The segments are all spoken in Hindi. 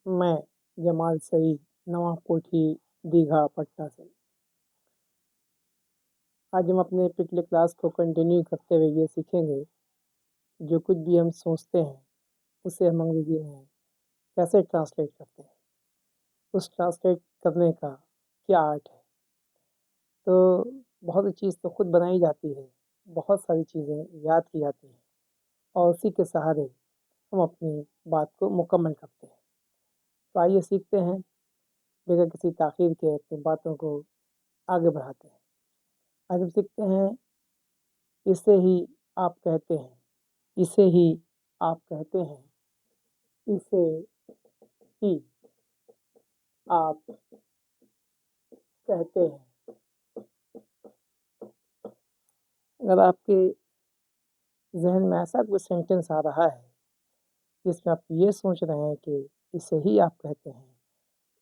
मैं जमाल सईद, नवा कोठी, दीघा, पटना से। आज हम अपने पिछले क्लास को कंटिन्यू करते हुए ये सीखेंगे, जो कुछ भी हम सोचते हैं उसे हम अंग्रेजी में कैसे ट्रांसलेट करते हैं, उस ट्रांसलेट करने का क्या आर्ट है। तो बहुत सी चीज़ तो खुद बनाई जाती है, बहुत सारी चीज़ें याद की जाती हैं और उसी के सहारे हम अपनी बात को मुकम्मल करते हैं। तो आइए सीखते हैं, बगैर किसी ताख़ीर के अपनी बातों को आगे बढ़ाते हैं। आज हम सीखते हैं, इसे ही आप कहते हैं, इसे ही आप कहते हैं, इसे ही आप कहते हैं। अगर आपके जहन में ऐसा कोई सेंटेंस आ रहा है जिसमें आप ये सोच रहे हैं कि इसे ही आप कहते हैं,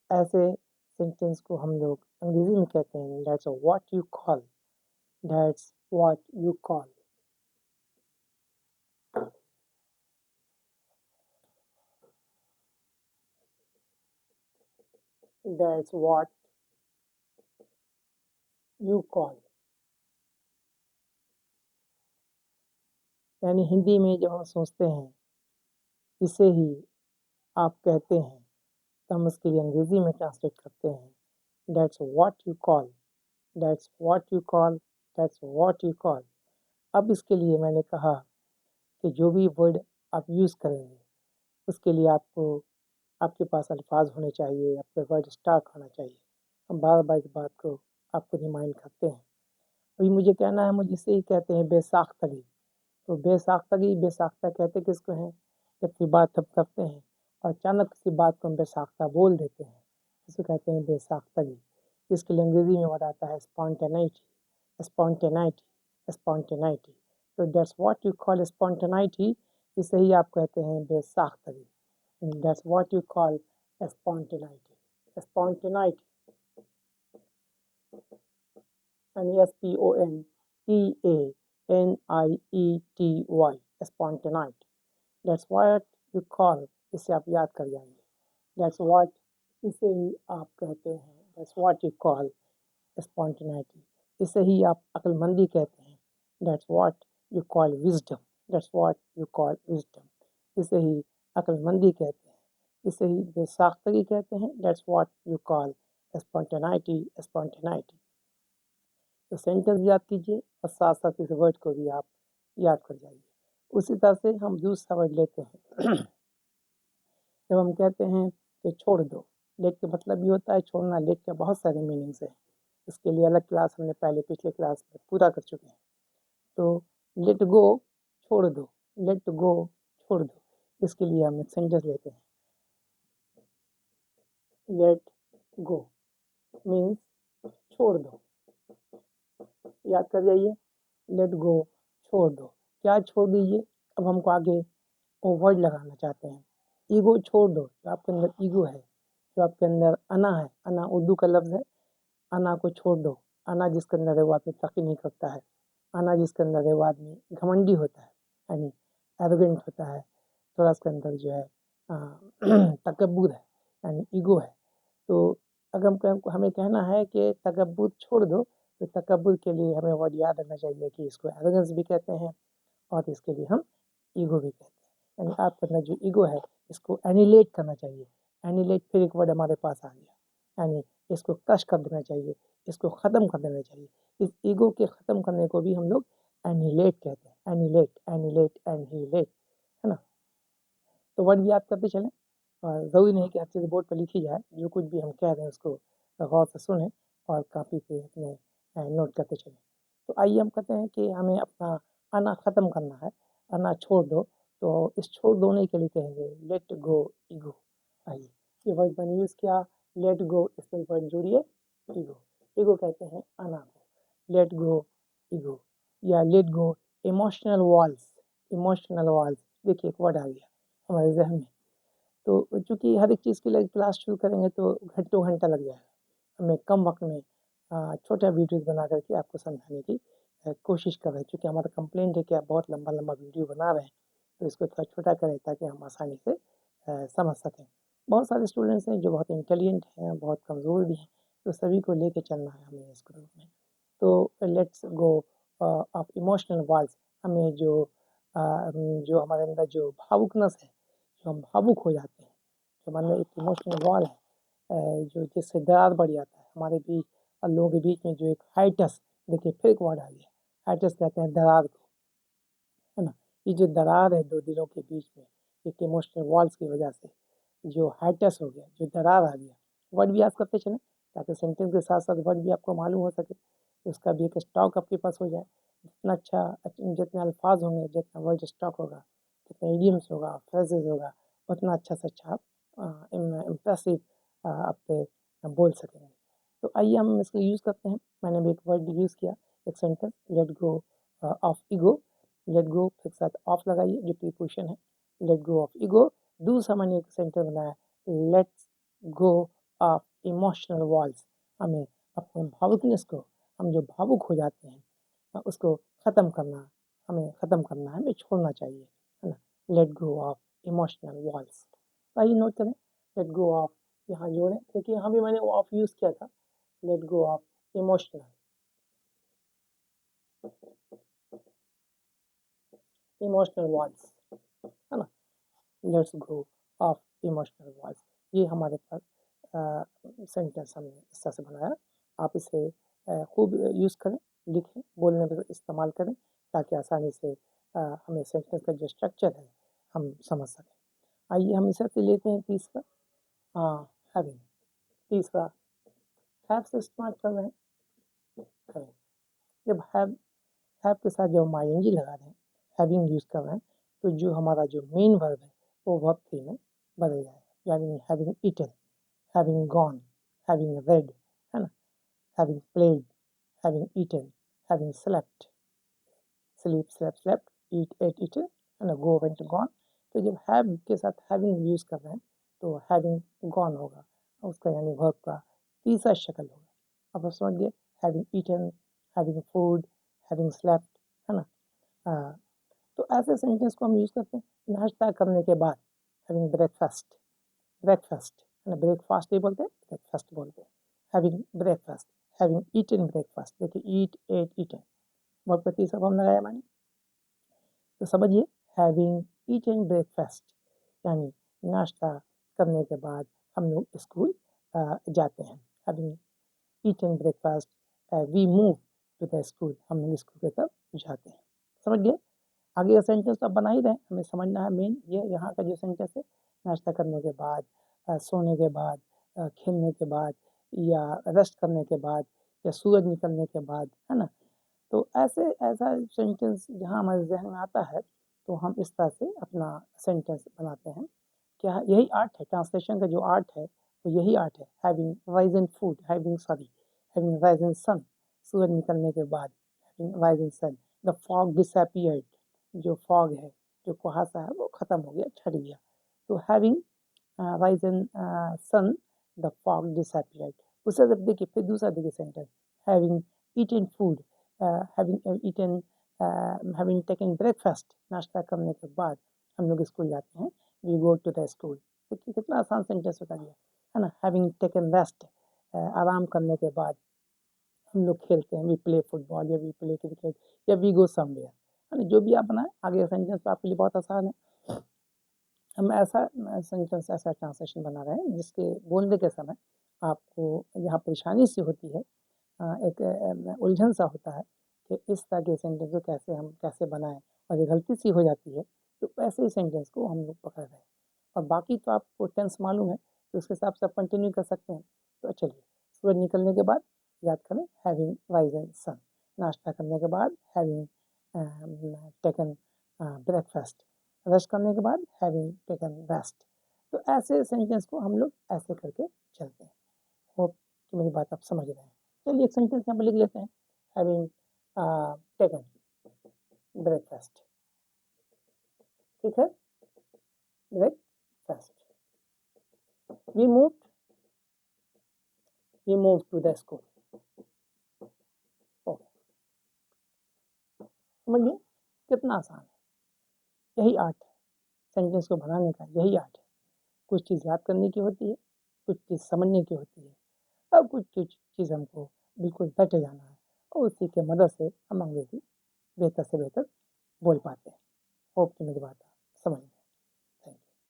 ऐसे सेंटेंस को हम लोग अंग्रेजी में कहते हैं that's what you call, that's what you call. That's what you call. यानी हिंदी में जब हम सोचते हैं इसे ही आप कहते हैं, तो हम उसके लिए अंग्रेजी में ट्रांसलेट करते हैं that's what you call, that's what you call, that's what you call. अब इसके लिए मैंने कहा कि जो भी वर्ड आप यूज़ करेंगे उसके लिए आपको आपके पास अल्फाज होने चाहिए, आपके वर्ड स्टॉक होना चाहिए। हम बार बार इस बात को आपको रिमाइंड करते हैं। अभी मुझे कहना है, मुझे इसे ही कहते हैं बेसाख्तगी। तो बेसाख्तगी, बेसाख्ता कहते किसको हैं? जब कोई बात हम करते हैं और अचानक किसी बात को हम बेसाख्ता बोल देते हैं, इसको कहते हैं बेसाख्तगी। इसके लिए अंग्रेजी में वर्ड आता है स्पॉन्टेनिटी, स्पॉन्टेनिटी, स्पॉन्टेनिटी। तो that's what you call spontaneity, इसे ही आप कहते हैं बेसाख्तगी। That's what you call spontaneity, spontaneity, यानी SPONTANIETY, spontaneity. That's what you call, इसे आप याद कर जाएंगे। दैट्स व्हाट, इसे ही आप कहते हैं, that's what you call spontaneity. इसे ही आप अक्लमंदी कहते हैं, that's what you call wisdom, that's what you call wisdom. इसे ही अक्लमंदी कहते हैं, इसे ही बेसाख्तगी कहते हैं, that's what you call spontaneity, spontaneity. तो सेंटेंस याद कीजिए और साथ साथ इस वर्ड को भी आप याद कर जाइए। उसी तरह से हम दूसरा वर्ड लेते हैं। जब हम कहते हैं कि छोड़ दो, लेट का मतलब ये होता है छोड़ना। लेट के बहुत सारे मीनिंग्स हैं, इसके लिए अलग क्लास हमने पहले पिछले क्लास में पूरा कर चुके हैं। तो लेट गो, छोड़ दो, लेट गो, छोड़ दो। इसके लिए हम एक सेंटेंस लेते हैं, लेट गो मीन्स छोड़ दो। याद कर जाइए, लेट गो, छोड़ दो। क्या छोड़ दीजिए? अब हमको आगे वो वर्ड लगाना चाहते हैं, ईगो छोड़ दो। जो आपके अंदर ईगो है, जो आपके अंदर अना है, अना उर्दू का लफ्ज़ है, अना को छोड़ दो। अना जिसके अंदर है वो आदमी तरक्की नहीं करता है। अना जिसके अंदर है वो आदमी घमंडी होता है, यानी एरोगेंट होता है। थोड़ा उसके अंदर जो है तकब्बुर है, यानी ईगो है। तो अगर हमको हमें कहना है कि तकब्बुर छोड़ दो, तो तकब्बुर के लिए हमें वर्ड याद रखना चाहिए कि इसको एरोगेंस भी कहते हैं और इसके लिए हम ईगो भी कहते हैं। यानी आपके अंदर जो ईगो है इसको एनिलेट करना चाहिए। एनिलेट फिर एक वर्ड हमारे पास आ गया, यानी इसको क्रश कर देना चाहिए, इसको ख़त्म कर देना चाहिए। इस ईगो के ख़त्म करने को भी हम लोग एनिलेट कहते हैं। एनिलेट, एनिलेट, एनिलेट, है ना? तो वर्ड याद करते चलें और ज़रूरी नहीं कि हर चीज़ बोर्ड पर लिखी जाए। जो कुछ भी हम कह रहे हैं उसको गौर से सुनें और कापी पे अपने नोट करते चलें। तो आइए हम कहते हैं कि हमें अपना अना ख़त्म करना है, अना छोड़ दो। तो इस छोड़ दोने के लिए कहेंगे लेट गो ईगो। आइए, ये वर्ड मैंने यूज़ किया, लेट गो, इसमें वर्ड जोड़िए ईगो। ईगो कहते हैं अना को, लेट गो ईगो या let go emotional walls. Emotional walls, देखिए एक वर्ड आ गया हमारे जहन में। तो चूँकि हर एक चीज़ के लिए क्लास शुरू करेंगे तो घंटों घंटा लग जाएगा। हमें कम वक्त में छोटा वीडियोज़ बना करके आपको समझाने की कोशिश कर रहे हैं। चूँकि हमारा कंप्लेंट है कि आप बहुत लंबा लंबा वीडियो बना रहे हैं, तो इसको थोड़ा छोटा करें ताकि हम आसानी से समझ सकें। बहुत सारे स्टूडेंट्स हैं जो बहुत इंटेलिजेंट हैं, बहुत कमज़ोर भी हैं, तो सभी को लेके चलना है हमें इस ग्रुप में। तो let's go of emotional walls. हमें जो हमारे अंदर जो भावुकनेस है, जो हम भावुक हो जाते हैं, जो हमारे अंदर एक इमोशनल वॉल है, जो जिससे दरार बढ़ जाता है हमारे बीच और लोगों के बीच में, जो एक हाइटस, देखिए फिर एक वर्ड आ गया, हाइटस कहते हैं दरार को, है ना। ये जो दरार है दो दिलों के बीच में, एक इमोशनल वॉल्स की वजह से जो हाइटस हो गया, जो दरार आ गया, वर्ड भी याद करते चलें ताकि सेंटेंस के साथ साथ वर्ड भी आपको मालूम हो सके, उसका भी एक स्टॉक आपके पास हो जाए। जितना जितने अल्फाज होंगे, जितना वर्ड स्टॉक होगा, जितने इडियम्स होगा, फ्रेजेस होगा, उतना अच्छा से अच्छा आप इम्प्रेसिव आप पे बोल सकेंगे। तो आइए हम इसको यूज़ करते हैं। मैंने भी एक वर्ड यूज़ किया, एक sentence, let go of ego. Let go के साथ ऑफ लगाइए जो प्रीपोजिशन है, लेट गो ऑफ ईगो। दूसरा मैंने एक सेंटेंस बनाया, let's go of emotional walls. हमें अपने भावुकनेस को, हम जो भावुक हो जाते हैं उसको ख़त्म करना, हमें ख़त्म करना है, हमें छोड़ना चाहिए, है ना। Let go of emotional walls. आइए नोट करें, लेट गो ऑफ यहाँ जोड़ें, क्योंकि यहाँ भी मैंने ऑफ यूज़ किया था, let go of emotional, emotional walls, है ना। Let's go of emotional walls, ये हमारे पास सेंटेंस हमने इस तरह से बनाया। आप इसे खूब यूज़ करें, लिखें, बोलने में इस्तेमाल करें, ताकि आसानी से हमें सेंटेंस का जो स्ट्रक्चर है हम समझ सकें। आइए हम इसे से लेते हैं तीसरा, हैविंग। तीसरा, हैव से इस्तेमाल कर रहे हैं, हैविंग। जब हैव के साथ जब हम आईएनजी लगा रहे हैं, हैविंग यूज़ कर रहे हैं, तो जो हमारा जो मेन वर्ब है वो वर्ब थ्री में बदल जाएगा, यानी having eaten, having gone, having read, है ना, having played, having eaten, having slept, sleep, slept, slept, eat, ate, eaten, है ना, go, went, gone। तो जब have के साथ having यूज़ कर रहे हैं तो having gone होगा, उसका यानी verb का तीसरा शक्ल होगा। अब आप समझ गए, having eaten, having food, having slept, है ना। तो ऐसे सेंटेंस को हम यूज़ करते हैं नाश्ता करने के बाद, having breakfast, ब्रेकफास्ट, है ना, ब्रेकफास्ट नहीं बोलते, ब्रेकफास्ट बोलते हैं। Having breakfast, having eaten breakfast, देखिए ईट, एट, ईटन, वर्ब का तीसरा फॉर्म लगाया मैंने। तो समझिए, हैविंग ईटन ब्रेकफास्ट यानी नाश्ता करने के बाद हम लोग स्कूल जाते हैं। Having eaten breakfast we move to the school, हम लोग स्कूल की तरफ जाते हैं। समझ गए। आगे का सेंटेंस तो आप बना ही रहे, हमें समझना है मेन ये यहाँ का जो सेंटेंस है, नाश्ता करने के बाद, सोने के बाद, खेलने के बाद, या रेस्ट करने के बाद, या सूरज निकलने के बाद, है ना। तो ऐसा सेंटेंस जहाँ हमारे जहन में आता है तो हम इस तरह से अपना सेंटेंस बनाते हैं। क्या यही आर्ट है, ट्रांसलेशन का जो आर्ट है वो यही आर्ट है। Having risen food, having risen sun, सूरज निकलने के बाद, having risen sun, the fog disappeared, जो फॉग है, जो कुहासा है वो ख़त्म हो गया, छट गया। तो having risen sun, the fog disappeared. उससे जब देखिए फिर दूसरा देखिए sentence, having eaten food, having taken breakfast, नाश्ता करने के बाद हम लोग स्कूल जाते हैं, we go to the school. देखिए कितना आसान सेंटेंस बता दिया, है ना। हैविंग टेकन रेस्ट, आराम करने के बाद हम लोग खेलते हैं, वी प्ले फुटबॉल, या वी प्ले क्रिकेट, या वी गो समवेयर, है ना। जो भी आप बनाए, आगे का सेंटेंस तो आपके लिए बहुत आसान है। हम ऐसा सेंटेंस, ऐसा ट्रांसलेशन बना रहे हैं जिसके बोलने के समय आपको यहाँ परेशानी सी होती है, एक उलझन सा होता है कि इस तरह के सेंटेंस को कैसे बनाएं, और ये गलती सी हो जाती है, तो ऐसे ही सेंटेंस को हम लोग पकड़ रहे हैं। और बाकी तो आपको टेंस मालूम है, तो उसके हिसाब से आप कंटिन्यू कर सकते हैं। तो चलिए, सूरज निकलने के बाद याद करें, हैविंग राइजन सन, नाश्ता करने के बाद हैविंग टेकन ब्रेकफास्ट, रेस्ट करने के बाद हैविंग टेकन रेस्ट। तो ऐसे सेंटेंस को हम लोग ऐसे करके चलते हैं। होप कि मेरी बात आप समझ रहे हैं। चलिए एक सेंटेंस यहाँ पर लिख लेते हैं, हैविंग टेकन ब्रेकफास्ट, ठीक है, breakfast, we move to the school. समझिए कितना आसान है, यही आर्ट है सेंटेंस को बनाने का, यही आर्ट है। कुछ चीज़ याद करने की होती है, कुछ चीज़ समझने की होती है और कुछ चीज़ हमको बिल्कुल रटे जाना है और उसी की मदद से हम अंग्रेज़ी बेहतर से बेहतर बोल पाते हैं।